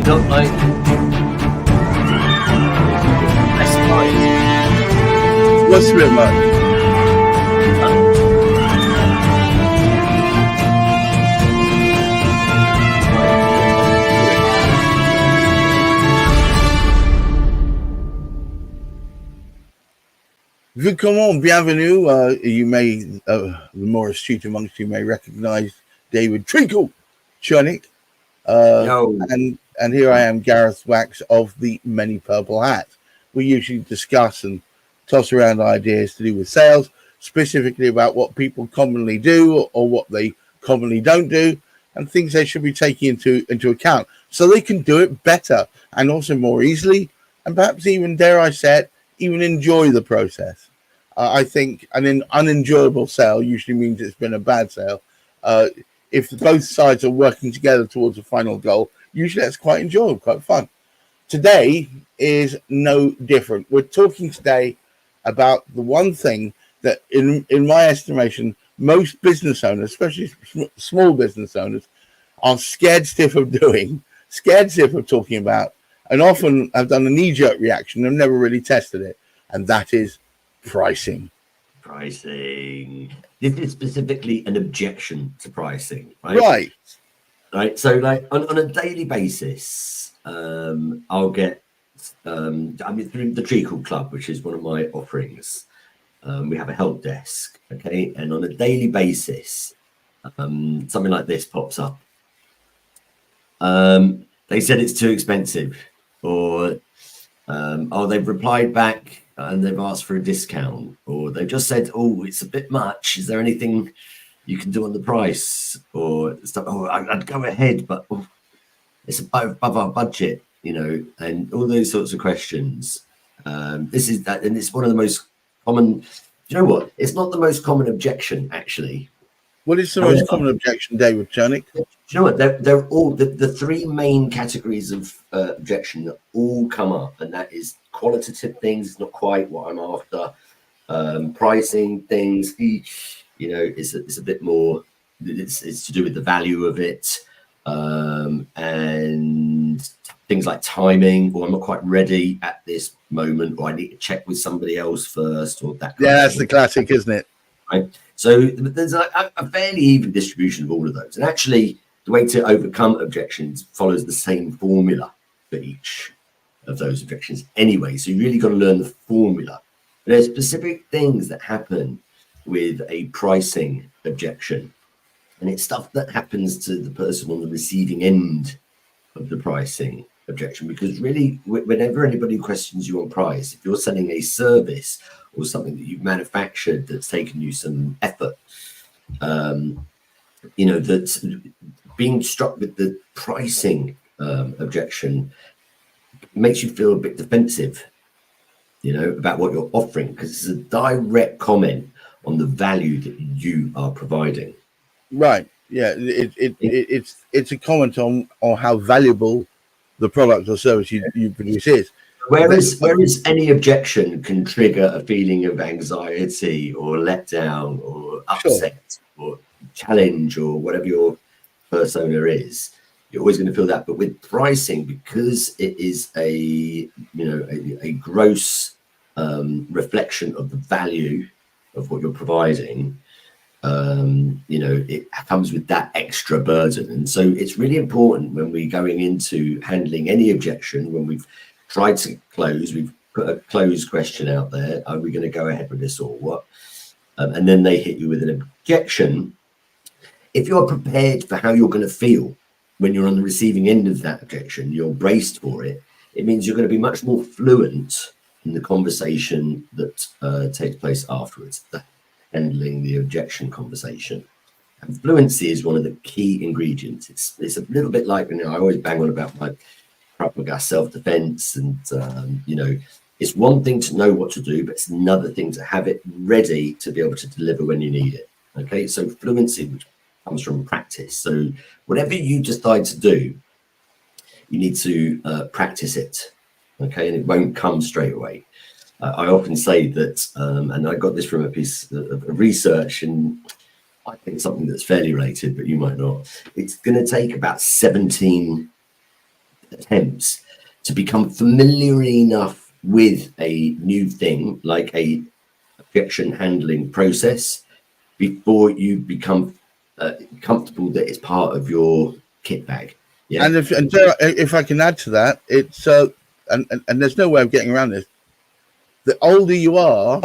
look like best price. What's the bit much? Comment, bienvenue. You may, the more astute amongst you may recognize David Chernick. And here I am, Gareth Wax of the Many Purple Hats. We usually discuss and toss around ideas to do with sales, specifically about what people commonly do or what they commonly don't do, and things they should be taking into account so they can do it better and also more easily, and perhaps even, dare I say it, even enjoy the process. I think an unenjoyable sale usually means it's been a bad sale. If both sides are working together towards a final goal, usually that's quite enjoyable, quite fun. Today is no different. We're talking today about the one thing that, in my estimation, most business owners, especially small business owners, are scared stiff of doing, scared stiff of talking about, and often have done a knee-jerk reaction and never really tested it, and that is pricing. This is specifically an objection to pricing, right? Right. So, like on a daily basis, I'll get. Through the Treacle Club, which is one of my offerings, we have a help desk. Okay, and on a daily basis, something like this pops up. They said it's too expensive, or they've replied back and they've asked for a discount, or they've just said, oh, it's a bit much. Is there anything you can do on the price? Or stuff? Oh, I'd go ahead, but it's above our budget, and all those sorts of questions. This is that, and it's one of the most common. Do you know what? It's not the most common objection, actually. What is the most common objection, David Chernick? Do you know what? They're all the three main categories of objection that all come up, and that is qualitative things. It's not quite what I'm after. Pricing things, it's a bit more. It's to do with the value of it, and things like timing, or I'm not quite ready at this moment, or I need to check with somebody else first, or that. Yeah, that's the classic, isn't it? Right. So there's a fairly even distribution of all of those, and actually, the way to overcome objections follows the same formula for each of those objections anyway. So you really got to learn the formula. But there's specific things that happen with a pricing objection, and it's stuff that happens to the person on the receiving end of the pricing objection. Because really, whenever anybody questions you on price, if you're selling a service or something that you've manufactured that's taken you some effort, that's being struck with the pricing objection makes you feel a bit defensive, about what you're offering, because it's a direct comment on the value that you are providing. Right. Yeah. It's a comment on how valuable the product or service you produce is. Whereas any objection can trigger a feeling of anxiety or letdown or upset or challenge or whatever your persona is, you're always going to feel that. But with pricing, because it is a gross reflection of the value of what you're providing, it comes with that extra burden. And so it's really important when we're going into handling any objection, when we've tried to close, we've put a close question out there, are we going to go ahead with this or what? And then they hit you with an objection. If you're prepared for how you're going to feel when you're on the receiving end of that objection, you're braced for it, it means you're going to be much more fluent in the conversation that takes place afterwards, handling the objection conversation. And fluency is one of the key ingredients. It's a little bit like, I always bang on about my proper gas self-defense, and it's one thing to know what to do, but it's another thing to have it ready to be able to deliver when you need it. Okay, so fluency, which comes from practice. So whatever you decide to do, you need to practice it. Okay, and it won't come straight away. I often say that, and I got this from a piece of research, and I think something that's fairly related, but you might not. It's going to take about 17 attempts to become familiar enough with a new thing like a objection handling process before you become comfortable that it's part of your kit bag. Yeah. And if I can add to that, it's and there's no way of getting around this. The older you are,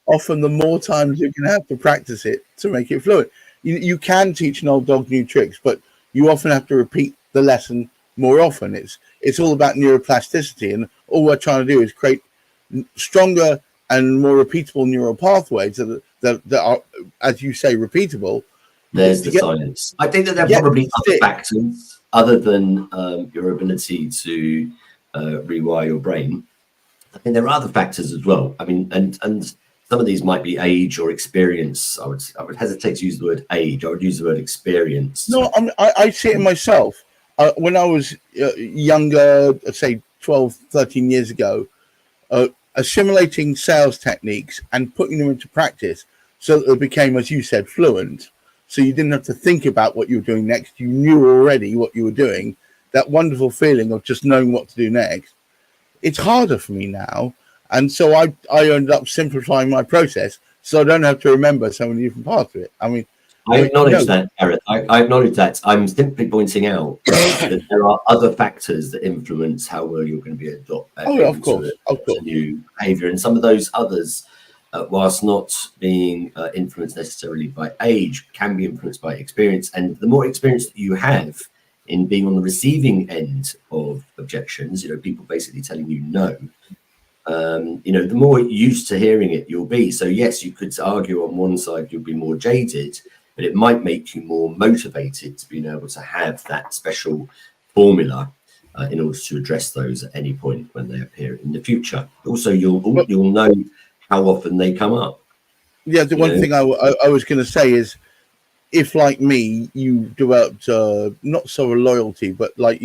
often the more times you're going to have to practice it to make it fluent. You can teach an old dog new tricks, but you often have to repeat the lesson more often. It's all about neuroplasticity, and all we're trying to do is create stronger and more repeatable neural pathways that are, as you say, repeatable. There's the science. I think that there are probably other factors other than your ability to rewire your brain. I think there are other factors as well. I mean, and some of these might be age or experience. I would hesitate to use the word age. I would use the word experience. No, I see it in myself. When I was younger, say 12, 13 years ago, assimilating sales techniques and putting them into practice so that it became, as you said, fluent. So you didn't have to think about what you were doing next. You knew already what you were doing. That wonderful feeling of just knowing what to do next. It's harder for me now. And so I ended up simplifying my process so I don't have to remember so many different parts of it. I mean, I acknowledge that, Gareth. I acknowledge that. I'm simply pointing out that there are other factors that influence how well you're going to be of course. A new behaviour. And some of those others, whilst not being influenced necessarily by age, can be influenced by experience. And the more experience that you have in being on the receiving end of objections, people basically telling you no, the more used to hearing it you'll be. So yes, you could argue on one side you'll be more jaded, but it might make you more motivated to being able to have that special formula in order to address those at any point when they appear in the future. Also, you'll know how often they come up. Yeah, the one thing I was going to say is, if like me, you developed not so a loyalty, but like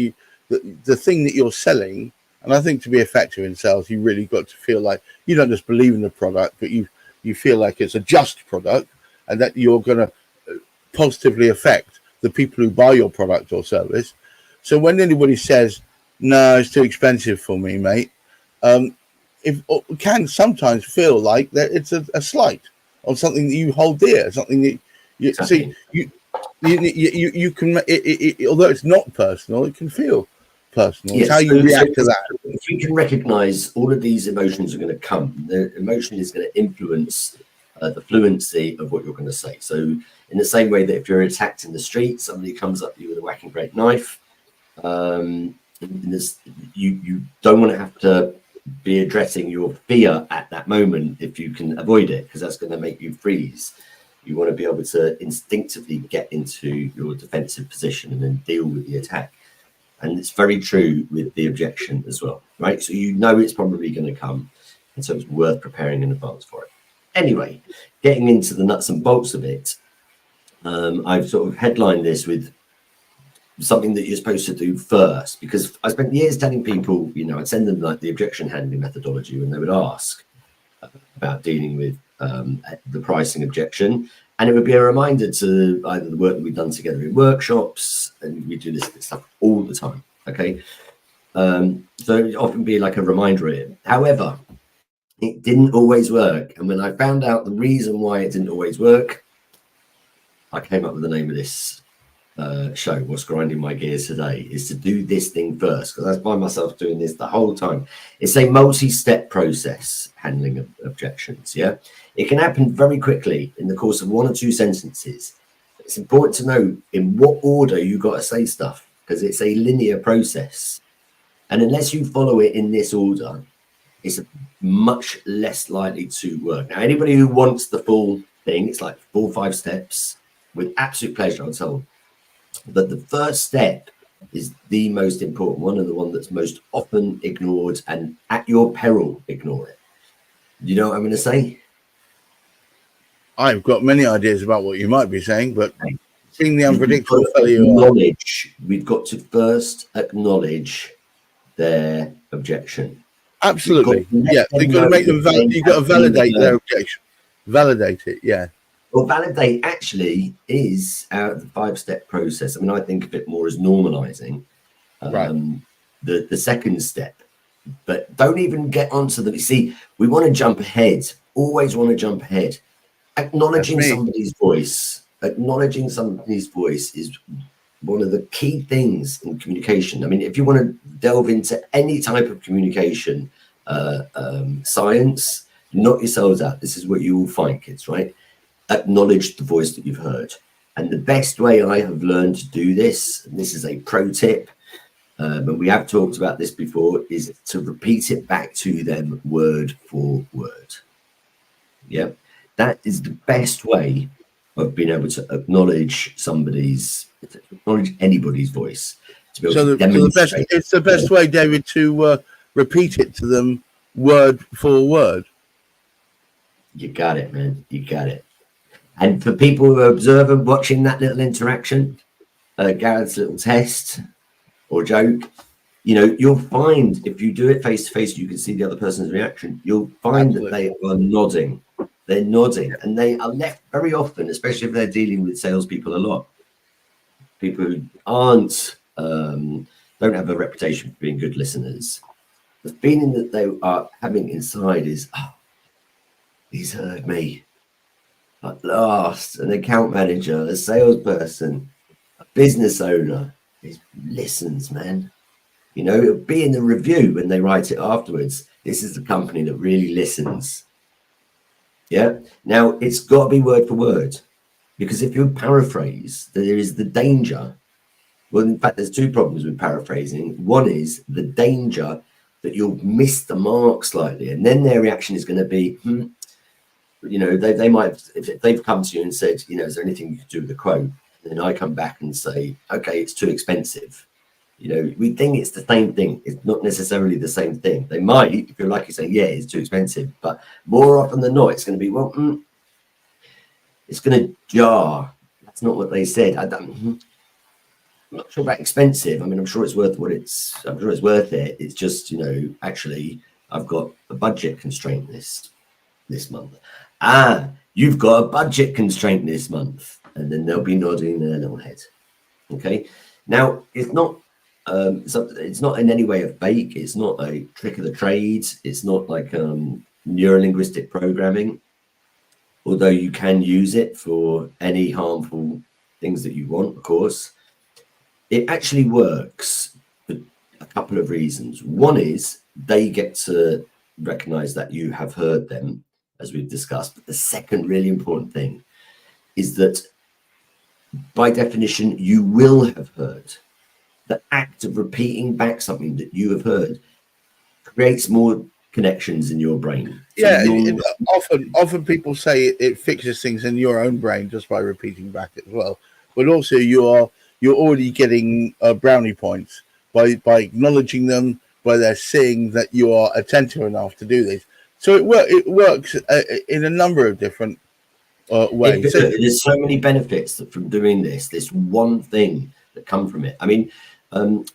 the thing that you're selling. And I think to be effective in sales, you really got to feel like you don't just believe in the product, but you feel like it's a just product and that you're going to positively affect the people who buy your product or service. So when anybody says, no, it's too expensive for me, mate, it can sometimes feel like that it's a slight on something that you hold dear, something that you see, you can, although it's not personal, it can feel personal. Yes, it's how you react to that. If you can recognize all of these emotions are going to come, the emotion is going to influence the fluency of what you're going to say. So in the same way that if you're attacked in the street, somebody comes up to you with a whacking great knife, you don't want to have to be addressing your fear at that moment if you can avoid it, because that's going to make you freeze. You want to be able to instinctively get into your defensive position and then deal with the attack. And it's very true with the objection as well, right? So it's probably going to come, and so it's worth preparing in advance for it. Anyway, getting into the nuts and bolts of it, I've sort of headlined this with something that you're supposed to do first, because I spent years telling people, I'd send them like the objection handling methodology when they would ask about dealing with the pricing objection. And it would be a reminder to either the work that we've done together in workshops, and we do this stuff all the time, okay? So it'd often be like a reminder of it. However, it didn't always work. And when I found out the reason why it didn't always work, I came up with the name of this show, What's Grinding My Gears Today, is to do this thing first, because I find myself doing this the whole time. It's a multi-step process, handling of objections, yeah? It can happen very quickly in the course of one or two sentences. It's important to know in what order you got to say stuff, because it's a linear process. And unless you follow it in this order, it's much less likely to work. Now, anybody who wants the full thing, it's like 4 or 5 steps, with absolute pleasure, I'll tell them. But the first step is the most important one, and the one that's most often ignored, and at your peril, ignore it. You know what I'm going to say? I've got many ideas about what you might be saying, but seeing the unpredictable fellow you are. We've got to first acknowledge their objection. Absolutely. Yeah, you've got to make them you've got to validate their objection. Validate it, yeah. Well, validate actually is the 5-step process. I mean, I think of it more as normalizing. the second step. But don't even get onto the. See, we want to jump ahead. Always want to jump ahead. Acknowledging somebody's voice. Acknowledging somebody's voice is one of the key things in communication. I mean, if you want to delve into any type of communication science, knock yourselves out. This is what you will find, kids, right? Acknowledge the voice that you've heard. And the best way I have learned to do this, and this is a pro tip, and we have talked about this before, is to repeat it back to them word for word. Yeah, that is the best way of being able to acknowledge anybody's voice. It's the best way, David, to repeat it to them word for word. You got it, man. You got it. And for people who are observant, watching that little interaction, Gareth's little test or joke, you'll find if you do it face to face, you can see the other person's reaction. You'll find that they are nodding. They're nodding, and they are left very often, especially if they're dealing with salespeople a lot. People who don't have a reputation for being good listeners. The feeling that they are having inside is, he's heard me. At last, an account manager, a salesperson, a business owner, he listens, man. It'll be in the review when they write it afterwards. This is the company that really listens. Yeah. Now, it's got to be word for word, because if you paraphrase, there is the danger. Well, in fact, there's two problems with paraphrasing. One is the danger that you'll miss the mark slightly, and then their reaction is going to be, they might, if they've come to you and said, is there anything you could do with the quote? And then I come back and say, okay, it's too expensive. We think it's the same thing. It's not necessarily the same thing. They might, if you're lucky, say, yeah, it's too expensive. But more often than not, it's going to be, it's going to jar. That's not what they said. I'm not sure about expensive. I mean, I'm sure it's worth I'm sure it's worth it. It's just, actually, I've got a budget constraint this month. You've got a budget constraint this month. And then they'll be nodding their little head. Okay. Now, it's not in any way a fake. It's not a trick of the trade. It's not like neuro-linguistic programming, although you can use it for any harmful things that you want, of course. It actually works for a couple of reasons. One is they get to recognize that you have heard them, as we've discussed. But the second really important thing is that by definition, you will have heard. The act of repeating back something that you have heard creates more connections in your brain. So often people say it fixes things in your own brain just by repeating back as well. But also you're already getting brownie points by acknowledging them, by they're seeing that you are attentive enough to do this. So it works in a number of different ways. There's so many benefits from doing this one thing that come from it. I mean,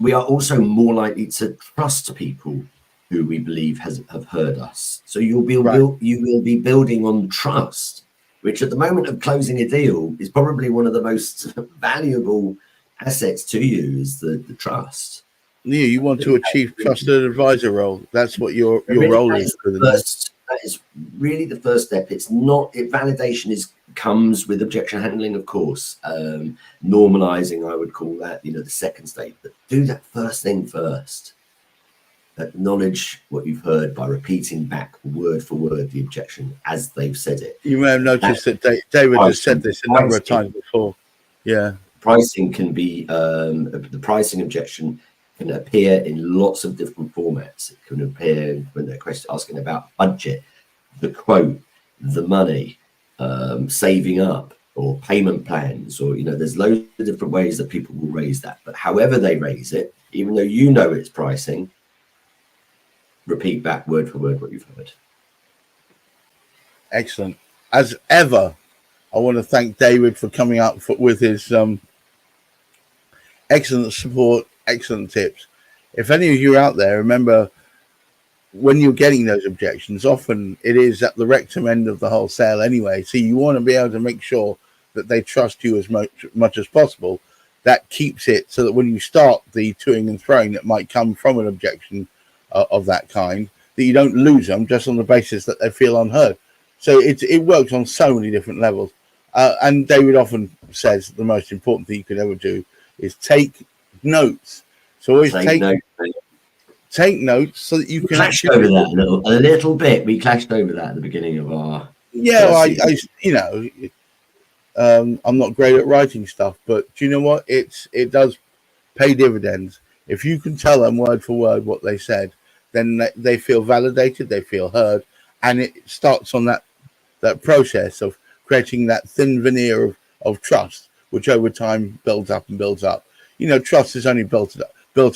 we are also more likely to trust people who we believe have heard us. So you will be building on trust, which at the moment of closing a deal is probably one of the most valuable assets to you, is the trust. Yeah, you want to achieve trusted advisor role. That's what your role is. That is really the first step. It's not. Validation comes with objection handling, of course. Normalizing, I would call that. The second stage. But do that first thing first. Acknowledge what you've heard by repeating back word for word the objection as they've said it. You may have noticed that David has said this a number of times before. Yeah. Pricing can be the pricing objection can appear in lots of different formats. It can appear when they're asking about budget, the quote, the money, saving up, or payment plans, or there's loads of different ways that people will raise that. But however they raise it, even though it's pricing, repeat back word for word what you've heard. Excellent. As ever, I want to thank David for coming up with his excellent support, excellent tips. If any of you out there, remember, when you're getting those objections, often it is at the rectum end of the whole sale anyway. So you want to be able to make sure that they trust you as much as possible. that keeps it so that when you start the toing and throwing that might come from an objection of that kind, that you don't lose them just on the basis that they feel unheard. So it works on so many different levels. And David often says the most important thing you could ever do is take notes. So always take notes so that you can clashed over that a little bit. We clashed over that at the beginning of our. Yeah, I you know, I'm not great at writing stuff, but do you know what? It does pay dividends. If you can tell them word for word what they said, then they feel validated, they feel heard, and it starts on that process of creating that thin veneer of trust, which over time builds up and builds up. You know, trust is only built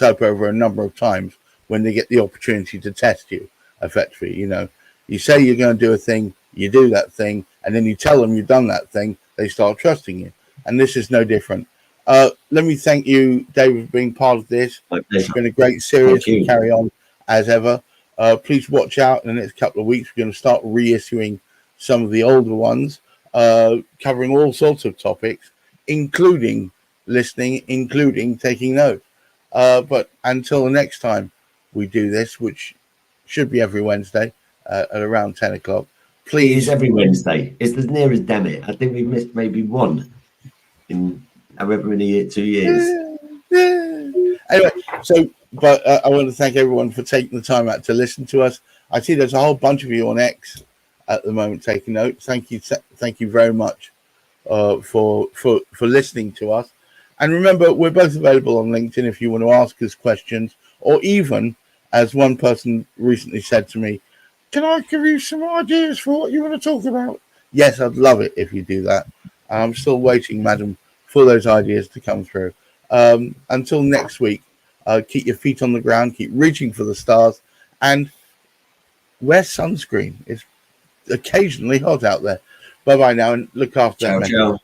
up over a number of times when they get the opportunity to test you effectively. You know, you say you're going to do a thing, you do that thing, and then you tell them you've done that thing, they start trusting you. And this is no different. Let me thank you, David, for being part of this. It's been a great series. We carry on as ever. Please watch out in the next couple of weeks. We're going to start reissuing some of the older ones, covering all sorts of topics, including listening, including taking notes. But until the next time we do this, which should be every Wednesday at around 10 o'clock, please. It is every Wednesday. It's the nearest, damn it. I think we've missed maybe one in however many 2 years. Anyway, but I want to thank everyone for taking the time out to listen to us. I see there's a whole bunch of you on X at the moment taking notes. Thank you very much for listening to us. And remember, we're both available on LinkedIn if you want to ask us questions, or even, as one person recently said to me, can I give you some ideas for what you want to talk about? Yes, I'd love it if you do that. I'm still waiting, madam, for those ideas to come through. Until next week, keep your feet on the ground, keep reaching for the stars, and wear sunscreen. It's occasionally hot out there. Bye-bye now, and look after them. Ciao.